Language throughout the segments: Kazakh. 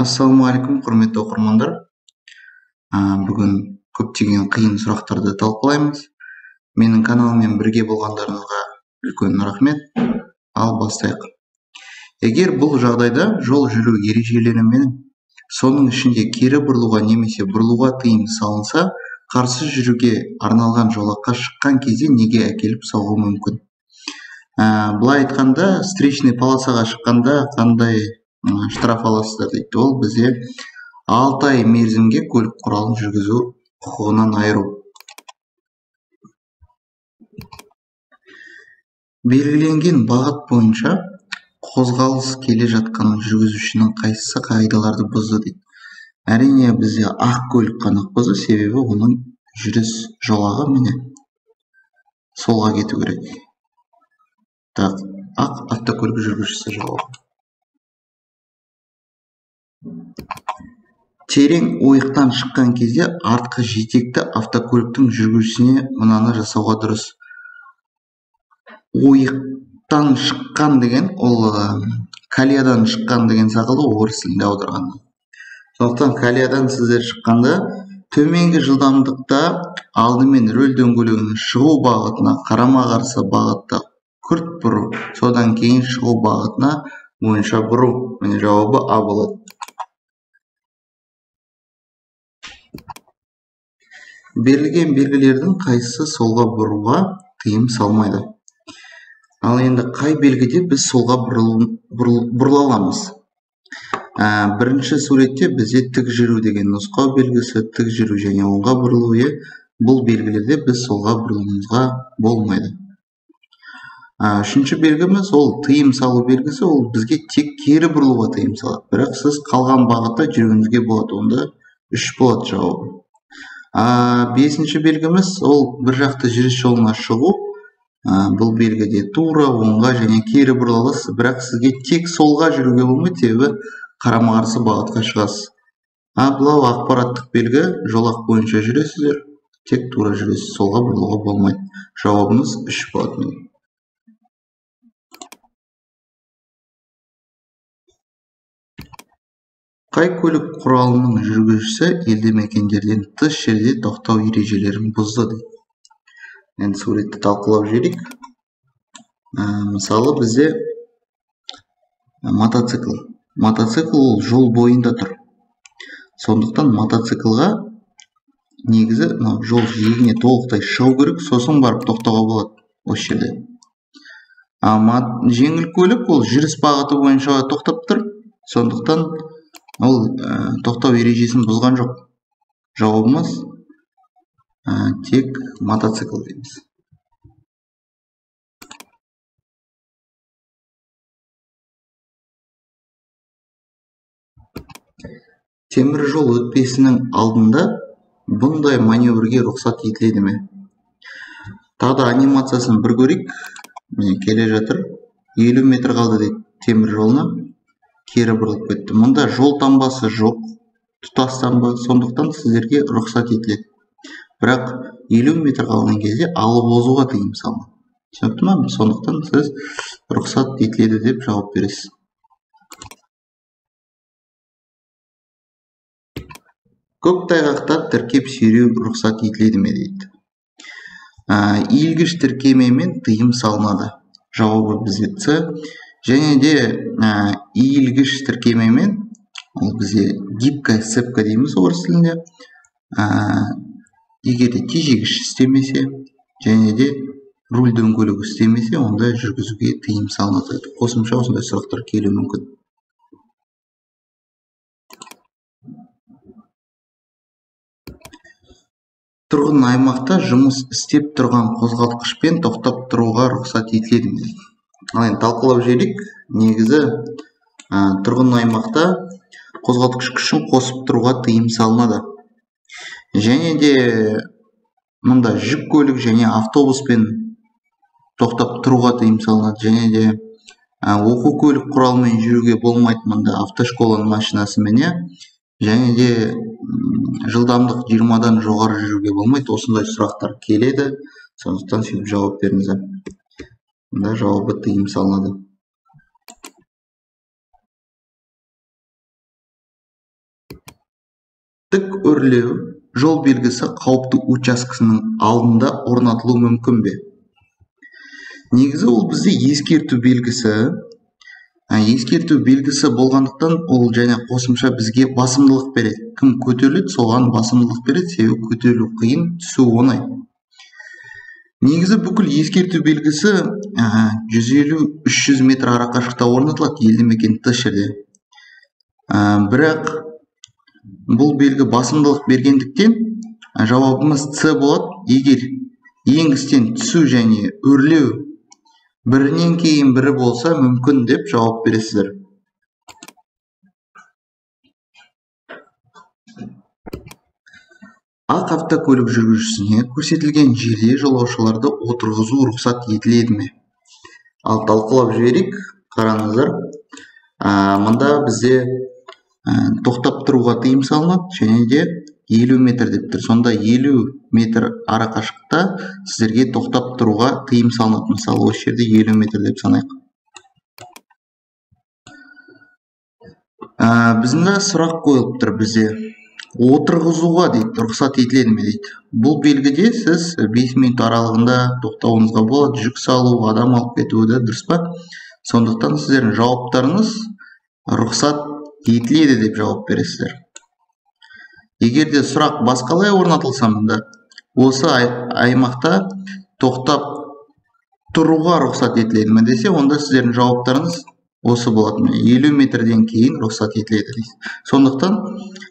Ассалаумағалейкум, құрметті оқырмандар. Бүгін көптеген қиын сұрақтарды талқылаймыз. Менің каналыммен бірге болғандарыңызға үлкен рахмет. Ал бастайық. Егер бұл жағдайда жол жүру ережелері мен соның ішінде кері бұрылуға немесе бұрылуға тыйым салынса, қарсы жүруге арналған жолаққа шыққан кезде неге әкеліп соғуы мүмкін? Былай айтқанда, встречный полосаға шыққанда қандай штраф аласыздар дейді. Ол бізде 6 ай мерзімге көлік құралын жүргізу құқығынан айыру. Белгіленген бағыт бойынша қозғалыс келе жатқан жүргізушінің қайсысы қағидаларды бұзды дейді. Әрине бізде ақ көлік қана бұзды, себебі оның жүріс жолағы міне солға кету керек. Так, ақ автокөлік жүргізушісі жауабы. Терең ойықтан шыққан кезде артқы жетекті автокөліктің жүргізушісіне мынаны жасауға дұрыс. Ойықтан шыққан деген, ол колеядан шыққан деген сақылды орыс тілінде аударғанда. Сондықтан колеядан сіздер шыққанда төменгі жылдамдықта алдымен рөл дөңгелегінің шығу бағытына қарама қарсы бағытта күрт бұру, содан кейін шығу бағытына бойынша бұру. Міне жауабы А болады. Берілген белгілердің қайсысы солға бұруға тыйым салмайды? Ал енді қай белгіде біз солға бұрыла аламыз? Бірінші суретте бізде тік жүру деген нұсқау белгісі, тік жүру және оңға бұрылу. Бұл белгілерде біз солға бұрылуымызға болмайды. Үшінші белгіміз ол тыйым салу белгісі, ол бізге тек кері бұрылуға тыйым салады. Бірақ сіз қалған бағытта жүруіңізге болады, онда 3 болады жауабы. Бесінші белгіміз ол бір жақты жүріс жолына шығу. Бұл белгіде тура, оңға және кері бұрыла аласыз, бірақ сізге тек солға жүруге болмайды, себебі қарама қарсы бағытқа шығасыз. Бұлау ақпараттық белгі, жолақ бойынша жүресіздер, тек тура жүресіз, солға бұрылуға болмайды. Жауабымыз 3 болады. Қай көлік құралының жүргізушісі елді мекендерден тыс жерде тоқтау ережелерін бұзды дейді. Енді суретті талқылап жіберейік. Мысалы бізде мотоцикл. Мотоцикл ол жол бойында тұр. Сондықтан мотоциклға негізі жол жиегіне толықтай шығу керек, сосын барып тоқтауға болады осы жерде. Жеңіл көлік ол жүріс бағыты бойынша тоқтап тұр. Сондықтан ол тоқтау ережесін бұзған жоқ. Жауабымыз тек мотоцикл дейміз. Темір жол өтпесінің алдында бұндай маневрге рұқсат етіледі ме? Тағы да анимациясын бір көрейік. Міне келе жатыр. 50 метр қалды дейді темір жолына. Кері бұрылып кетті. Мұнда жол таңбасы жоқ, тұтас таңба, сондықтан сіздерге рұқсат етіледі. Бірақ 50 метр қалған кезде алып озуға тыйым салынады. Түсінікті ме? Сондықтан сіз рұқсат етіледі деп жауап бересіз. Көктайғақта тіркеп сүйреу рұқсат етіледі ме дейді. Иілгіш тіркемемен тыйым салынады. Жауабы бізде С. Және де иілгіш тіркемемен, ол бізде гибкая сцепка дейміз орыс тілінде. Егер де тежегіш істемесе, және де руль дөңгелегі істемесе, онда жүргізуге тыйым салынады. Қосымша осындай сұрақтар келуі мүмкін. Тұрғын аймақта жұмыс істеп тұрған қозғалтқышпен тоқтап тұруға рұқсат етіледі ме? Ал талқылап жіберейік. Негізі тұрғын аймақта қозғалтқыш күшін қосып тұруға тыйым салынады. Және де мұнда жүк көлік және автобуспен тоқтап тұруға тыйым салынады. Және де оқу көлік құралымен жүруге болмайды, мұнда автошколаның машинасымен. Және де жылдамдық 20-дан жоғары жүруге болмайды. Осындай сұрақтар келеді. Сондықтан сөйтіп жауап беріңіз. Мұнда жауабы тыйым салынады. тік өрлеу жол белгісі қауіпті учаскесінің алдында орнатылуы мүмкін бе? Негізі ол бізде ескерту белгісі. Ескерту белгісі болғандықтан ол және қосымша бізге басымдылық береді. Кім көтеріледі, соған басымдылық береді, себебі көтерілу қиын, түсу оңай. Негізі бүкіл ескерту белгісі 150-300 метр арақашықта орнатылады, елді мекен тыс жерде. Бірақ бұл белгі басымдылық бергендіктен жауабымыз С болады. Егер еңістен түсу және өрлеу бірінен кейін бірі болса мүмкін деп жауап бересіздер. Ақ автокөлік жүргізушісіне көрсетілген жерде жолаушыларды отырғызу рұқсат етіледі ме? Ал талқылап жіберейік, қараңыздар. Мында бізде тоқтап тұруға тыйым салынады және де 50 метр деп тұр. Сонда 50 метр арақашықта сіздерге тоқтап тұруға тыйым салынады. Мысалы, осы жерде 50 метр деп санайық. Біздің сұрақ қойылып тұр бізде. Отырғызуға дейді, рұқсат етіледі ме дейді. Бұл белгіде сіз 5 минут аралығында тоқтауыңызға болады, жүк салу, адам алып кетуді, дұрыс па? Сондықтан сіздердің жауаптарыңыз рұқсат етіледі деп жауап бересіздер. Егер де сұрақ басқалай орнатылса, мұнда осы аймақта тоқтап тұруға рұқсат етіледі ме десе, онда сіздердің жауаптарыңыз осы болады. 50 метрден кейін рұқсат етіледі дейді. Сондықтан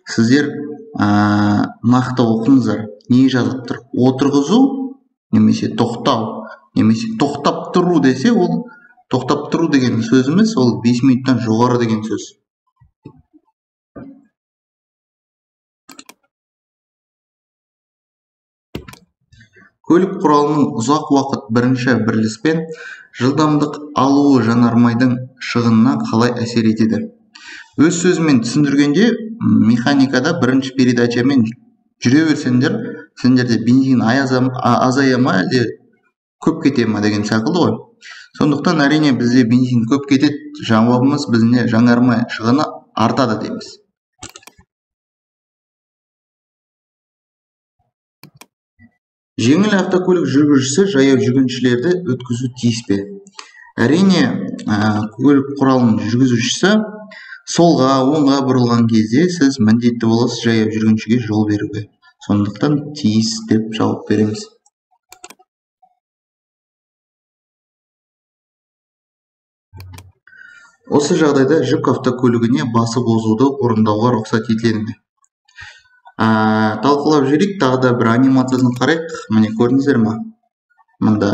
сіздер нақты оқыңыздар. Не жазып тұр? Отырғызу немесе тоқтау, немесе тоқтап тұру десе, ол тоқтап тұру деген сөз емес, ол 5 минуттан жоғары деген сөз. Көлік құралының ұзақ уақыт бірінші бірліспен жылдамдық алуы жанармайдың шығынына қалай әсер етеді? Өз сөзімен түсіндіргенде, механикада бірінші передачамен жүре берсеңдер, сендерде бензин азая ма, әлде көп кете ма деген сақылды ғой. Сондықтан әрине бізде бензин көп кетеді, жауабымыз бізде жанармай шығыны артады дейміз. Жеңіл автокөлік жүргізушісі жаяу жүргіншілерді өткізу тиіс пе? Әрине, көлік құралының жүргізушісі солға, оңға бұрылған кезде сіз міндетті боласыз жаяу жүргіншіге жол беруге. Сондықтан тиіс деп жауап береміз. Осы жағдайда жүк автокөлігіне басып озуды орындауға рұқсат етіледі ме? Талқылап жүрейік, тағы да бір анимациясын қарайық. Міне көрдіңіздер ме? Мында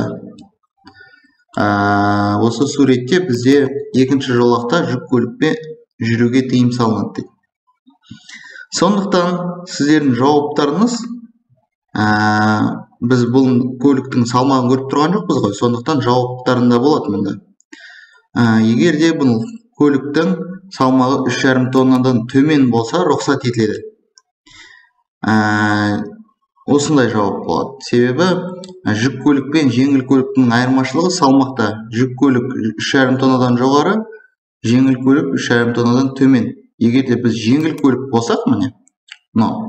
осы суретте бізде екінші жолақта жүк көлікпен жүруге тыйым салынады дейді. Сондықтан сіздердің жауаптарыңыз, біз бұл көліктің салмағын көріп тұрған жоқпыз ғой, сондықтан жауаптарында болады мұнда. Егер де бұл көліктің салмағы 3,5 тоннадан төмен болса, рұқсат етіледі. Осындай жауап болады. Себебі жүк көлік пен жеңіл көліктің айырмашылығы салмақта. Жүк көлік 3,5 тоннадан жоғары, жеңіл көлік 3,5 тоннадан төмен. Егер де біз жеңіл көлік болсақ, міне,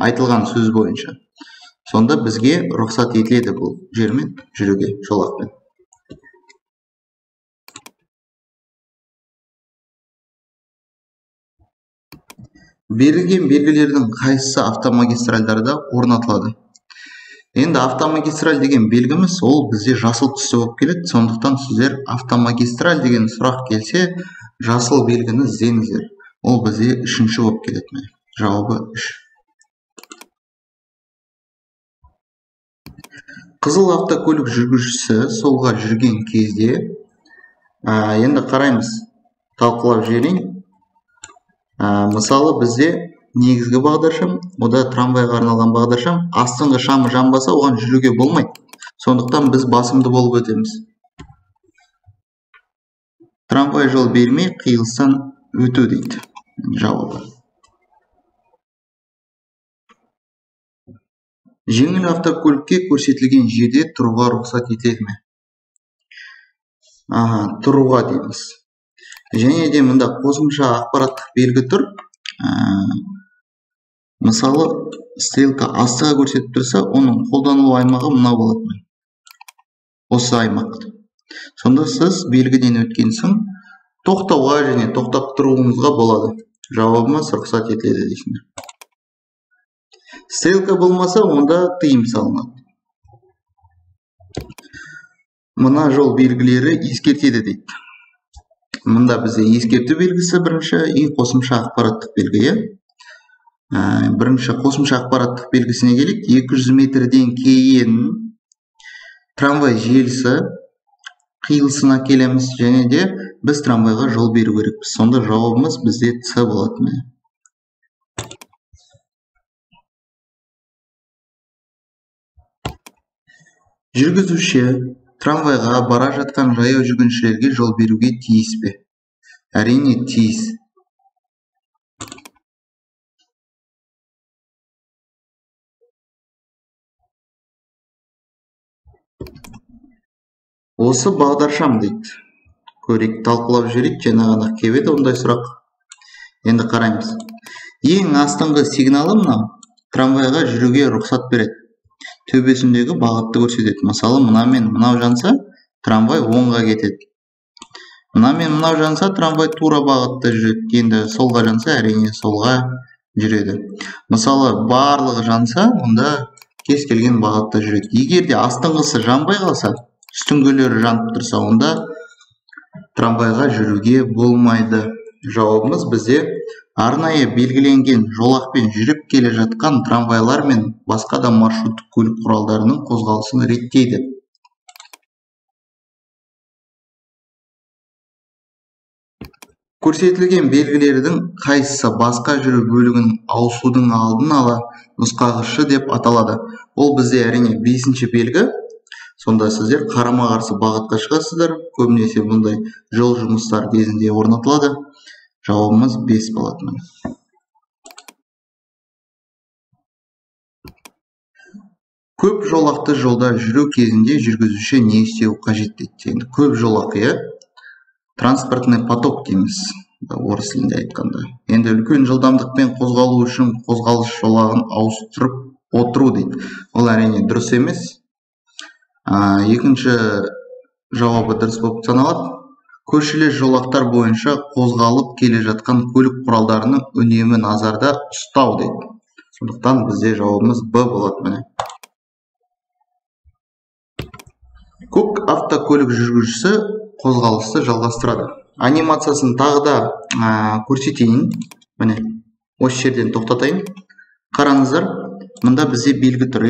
айтылған сөз бойынша, сонда бізге рұқсат етіледі бұл жермен жүруге, жолақпен. Берілген белгілердің қайсысы автомагистральдарда орнатылады? Енді автомагистраль деген белгіміз ол бізде жасыл түсті болып келеді. Сондықтан сіздер автомагистраль деген сұрақ келсе, жасыл белгіні іздеңіздер. Ол бізде үшінші болып келеді. Жауабы 3. Қызыл автокөлік жүргізушісі солға жүрген кезде, енді қараймыз, талқылап жіберейін. Мысалы бізде негізгі бағдаршам, ода трамвайға арналған бағдаршам, астыңғы шамы жанбаса, оған жүруге болмайды. Сондықтан біз басымды болып өтеміз. Трамвай жол бермей, қиылыстан өту дейді жауабы. Жеңіл автокөлікке көрсетілген жерде тұруға рұқсат етіледі ме? Тұруға дейміз. Және де мұнда қосымша ақпараттық белгі тұр. Мысалы, стрелка астыға көрсетіп тұрса, оның қолданылу аймағы мынау болады. Осы аймақ. Сонда сіз белгіден өткен соң тоқтауға және тоқтап тұруыңызға болады. Жауабымыз рұқсат етіледі дейсіңдер. Стрелка болмаса, онда тыйым салынады. Мына жол белгілері ескертеді дейді. Мында бізде ескерту белгісі бірінші, қосымша ақпараттық белгі. Бірінші қосымша ақпараттық белгісіне келейік. 200 метрден кейін трамвай желісі қиылысына келеміз, және де біз трамвайға жол беру керекпіз. Сонда жауабымыз бізде С болады. Жүргізуші трамвайға бара жатқан жаяу жүргіншілерге жол беруге тиіс пе? Әрине тиіс. Осы бағдаршам дейді. Көрейік, талқылап жүрейік, жаңағыда келеді ондай сұрақ. Енді қараймыз. Ең астыңғы сигналы мынау трамвайға жүруге рұқсат береді. Төбесіндегі бағытты көрсетеді. Мысалы, мына мен мынау жанса, трамвай оңға кетеді. Мына мен мынау жанса, трамвай тура бағытта жүреді. Енді солға жанса, әрине солға жүреді. Мысалы, барлығы жанса, онда кез келген бағытта жүреді. Егер де астыңғысы жанбай қалса, үстіңгілері жанып тұрса, онда трамвайға жүруге болмайды. Жауабымыз бізде арнайы белгіленген жолақпен жүріп келе жатқан трамвайлар мен басқа да маршруттық көлік құралдарының қозғалысын реттейді. Көрсетілген белгілердің қайсысы басқа жүру бөлігін ауысудың алдын ала нұсқағышы деп аталады? Ол бізде әрине 5-ші белгі. Сонда сіздер қарама-қарсы бағытқа шығасыздар. Көбінесе бұндай жол жұмыстар кезінде орнатылады. Жауабымыз 5 болады. Көп жолақты жолда жүру кезінде жүргізуші не істеу қажет дейді. Көп жолақы, транспортный поток дейміз, орыс тілінде айтқанда. Енді үлкен жылдамдықпен қозғалу үшін қозғалыс жолағын ауыстырып отыру дейді. Ол әрине дұрыс емес. Екінші жауабы дұрыс болып саналады. Көршілес жолақтар бойынша қозғалып келе жатқан көлік құралдарының үнемі назарда ұстау дейді. Сондықтан бізде жауабымыз Б болады. Көк автокөлік жүргізушісі қозғалысты жалғастырады. Анимациясын тағы да көрсетейін. Міне, осы жерден тоқтатайын. Қараңыздар, мында бізде белгі тұр,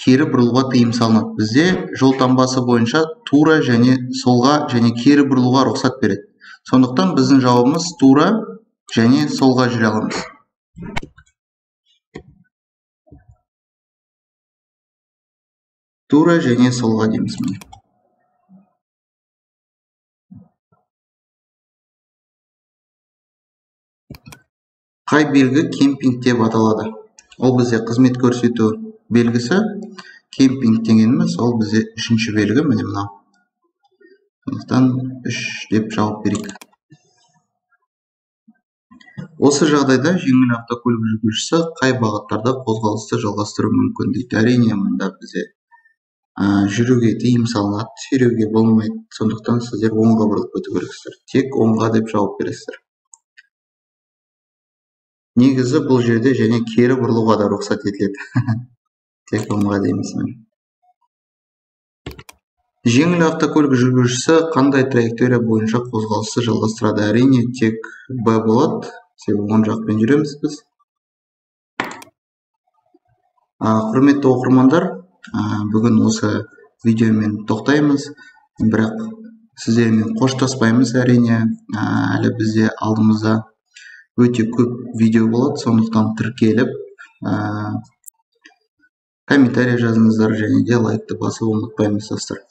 кері бұрылуға тыйым салынады. Бізде жол таңбасы бойынша тура және солға және кері бұрылуға рұқсат береді. Сондықтан біздің жауабымыз тура және солға жүре аламыз. Тура және солға дейміз. Қай белгі кемпинг деп аталады? Ол бізде қызмет көрсету белгісі. Кемпинг дегеніміз, ол бізде 3-ші белгі, міне мынау. Сондықтан 3 деп жауап берейік. Осы жағдайда жеңіл автокөлік жүргізушісі қай бағыттарда қозғалысты жалғастыру мүмкін дейді. Әрине, мында бізде жүруге тыйым салынады, сүйреуге болмайды. Сондықтан сіздер оңға бұрылып өту керексіздер. Тек оңға деп жауап бересіздер. Негізі бұл жерде және кері бұрылуға да рұқсат етіледі. Тек оңға дейміз. Жеңіл автокөлік жүргізушісі қандай траектория бойынша қозғалысты жалғастырады? Әрине, тек Б болады. Себебі оң жақпен жүреміз біз. Құрметті оқырмандар, бүгін осы видеомен тоқтаймыз. Бірақ сіздермен қоштаспаймыз әрине. Әлі бізде алдымызда өте көп видео болады. Сондықтан тіркеліп, комментарий жазыңыздар және де лайкты басып ұмытпаймыз достар.